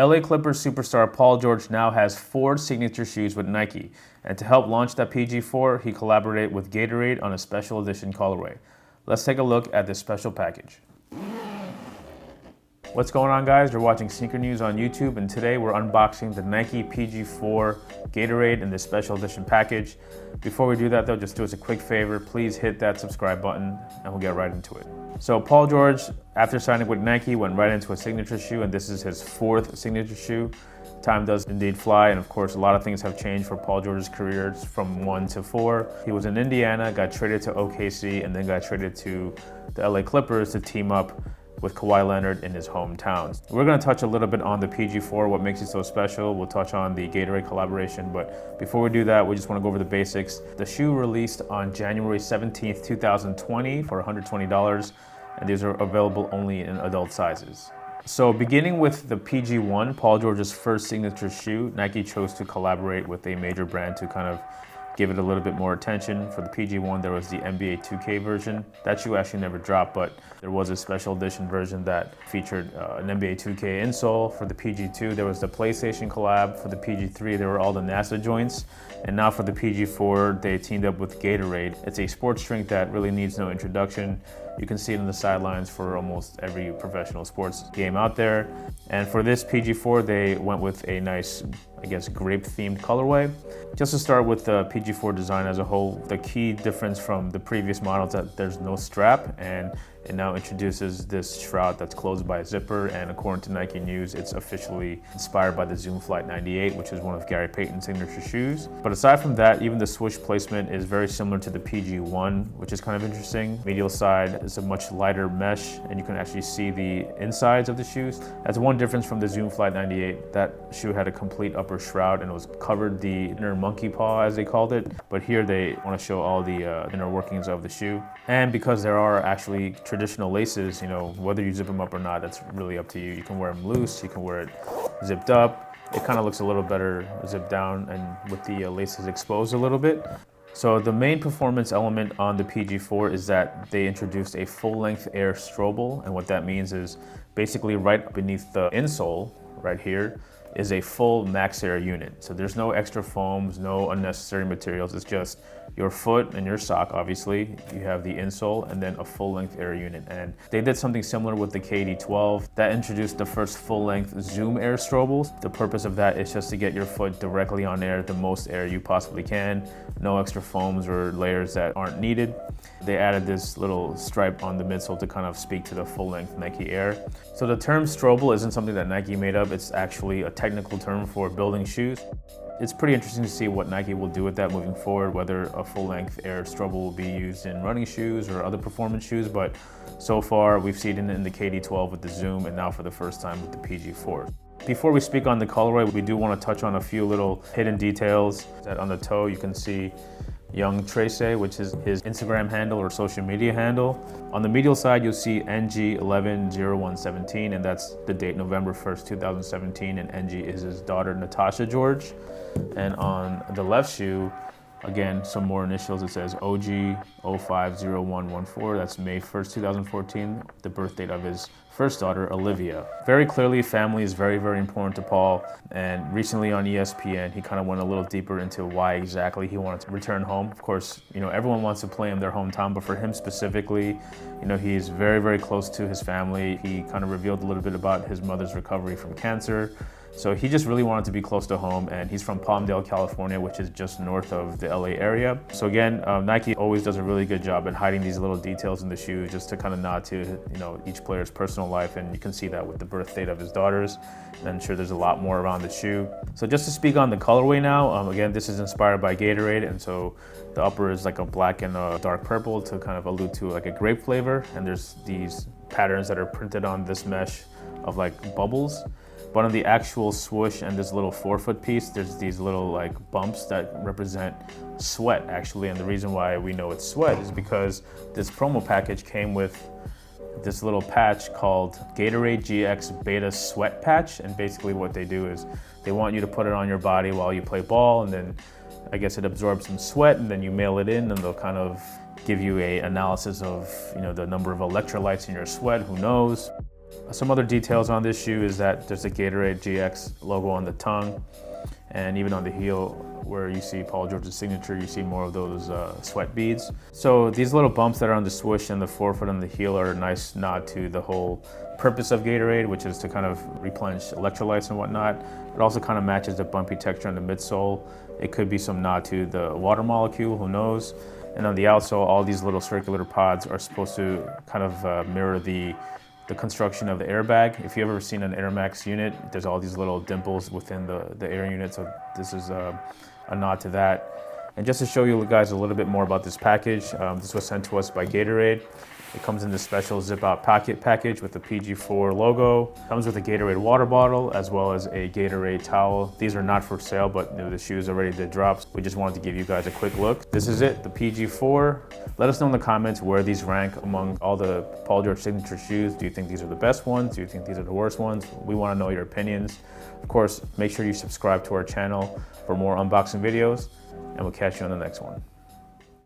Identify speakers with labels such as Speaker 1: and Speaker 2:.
Speaker 1: LA Clippers superstar Paul George now has 4 signature shoes with Nike, and to help launch that PG4, he collaborated with Gatorade on a special edition colorway. Let's take a look at this special package. What's going on, guys? You're watching Sneaker News on YouTube, and today we're unboxing the Nike PG4 Gatorade in this special edition package. Before we do that though, just do us a quick favor, please hit that subscribe button and we'll get right into it. So Paul George, after signing with Nike, went right into a signature shoe, and this is his 4th signature shoe. Time does indeed fly, and of course a lot of things have changed for Paul George's career from 1 to 4. He was in Indiana, got traded to OKC, and then got traded to the LA Clippers to team up with Kawhi Leonard in his hometown. We're gonna touch a little bit on the PG4, what makes it so special. We'll touch on the Gatorade collaboration, but before we do that, we just wanna go over the basics. The shoe released on January 17th, 2020 for $120, and these are available only in adult sizes. So beginning with the PG1, Paul George's first signature shoe, Nike chose to collaborate with a major brand to kind of give it a little bit more attention. For the PG1, there was the NBA 2K version. That shoe actually never dropped, but there was a special edition version that featured an NBA 2K insole. For the PG2, there was the PlayStation collab. For the PG3, there were all the NASA joints. And now for the PG4, they teamed up with Gatorade. It's a sports drink that really needs no introduction. You can see it on the sidelines for almost every professional sports game out there. And for this PG4, they went with a nice, I guess, grape-themed colorway. Just to start with the PG4 design as a whole, the key difference from the previous models is that there's no strap, and it now introduces this shroud that's closed by a zipper, and according to Nike News, it's officially inspired by the Zoom Flight 98, which is one of Gary Payton's signature shoes. But aside from that, even the swoosh placement is very similar to the PG1, which is kind of interesting. Medial side is a much lighter mesh, and you can actually see the insides of the shoes. That's one difference from the Zoom Flight 98. That shoe had a complete upper shroud and it was covered the inner monkey paw, as they called it. But here they want to show all the inner workings of the shoe. And because there are actually traditional laces, you know, whether you zip them up or not, that's really up to you. You can wear them loose, you can wear it zipped up. It kind of looks a little better zipped down and with the laces exposed a little bit. So the main performance element on the PG4 is that they introduced a full-length air strobel, and what that means is basically right beneath the insole, right here, is a full max air unit. So there's no extra foams, no unnecessary materials. It's just your foot and your sock, obviously. You have the insole and then a full-length air unit. And they did something similar with the KD12 that introduced the first full-length zoom air strobels. The purpose of that is just to get your foot directly on air, the most air you possibly can. No extra foams or layers that aren't needed. They added this little stripe on the midsole to kind of speak to the full-length Nike Air. So the term strobel isn't something that Nike made up. It's actually a technical term for building shoes. It's pretty interesting to see what Nike will do with that moving forward, whether a full-length air strobel will be used in running shoes or other performance shoes, but so far we've seen it in the KD12 with the Zoom, and now for the first time with the PG4. Before we speak on the colorway, we do want to touch on a few little hidden details. That on the toe you can see Young Trace, which is his Instagram handle or social media handle. On the medial side, you'll see NG110117, and that's the date November 1st, 2017, and NG is his daughter, Natasha George. And on the left shoe, again, some more initials. It says OG050114. That's May 1st, 2014, the birth date of his first daughter, Olivia. Very clearly, family is very, very important to Paul. And recently on ESPN, he kind of went a little deeper into why exactly he wanted to return home. Of course, you know, everyone wants to play in their hometown, but for him specifically, you know, he's very, very close to his family. He kind of revealed a little bit about his mother's recovery from cancer. So he just really wanted to be close to home, and he's from Palmdale, California, which is just north of the LA area. So again, Nike always does a really good job at hiding these little details in the shoe just to kind of nod to, you know, each player's personal life, and you can see that with the birth date of his daughters. And I'm sure there's a lot more around the shoe. So just to speak on the colorway now, again, this is inspired by Gatorade, and so the upper is like a black and a dark purple to kind of allude to like a grape flavor, and there's these patterns that are printed on this mesh of like bubbles. But on the actual swoosh and this little forefoot piece, there's these little like bumps that represent sweat actually. And the reason why we know it's sweat is because this promo package came with this little patch called Gatorade GX Beta Sweat Patch. And basically what they do is they want you to put it on your body while you play ball, and then I guess it absorbs some sweat, and then you mail it in, and they'll kind of give you a analysis of, you know, the number of electrolytes in your sweat, who knows. Some other details on this shoe is that there's a Gatorade GX logo on the tongue, and even on the heel where you see Paul George's signature, you see more of those sweat beads. So these little bumps that are on the swoosh and the forefoot and the heel are a nice nod to the whole purpose of Gatorade, which is to kind of replenish electrolytes and whatnot. It also kind of matches the bumpy texture on the midsole. It could be some nod to the water molecule, who knows? And on the outsole, all these little circular pods are supposed to kind of mirror the construction of the airbag. If you've ever seen an Air Max unit, there's all these little dimples within the air unit, so this is a nod to that. And just to show you guys a little bit more about this package, this was sent to us by Gatorade. It comes in this special zip-out pocket package with the PG4 logo. Comes with a Gatorade water bottle as well as a Gatorade towel. These are not for sale, but the shoes already did drop. We just wanted to give you guys a quick look. This is it, the PG4. Let us know in the comments where these rank among all the Paul George signature shoes. Do you think these are the best ones? Do you think these are the worst ones? We want to know your opinions. Of course, make sure you subscribe to our channel for more unboxing videos, and we'll catch you on the next one.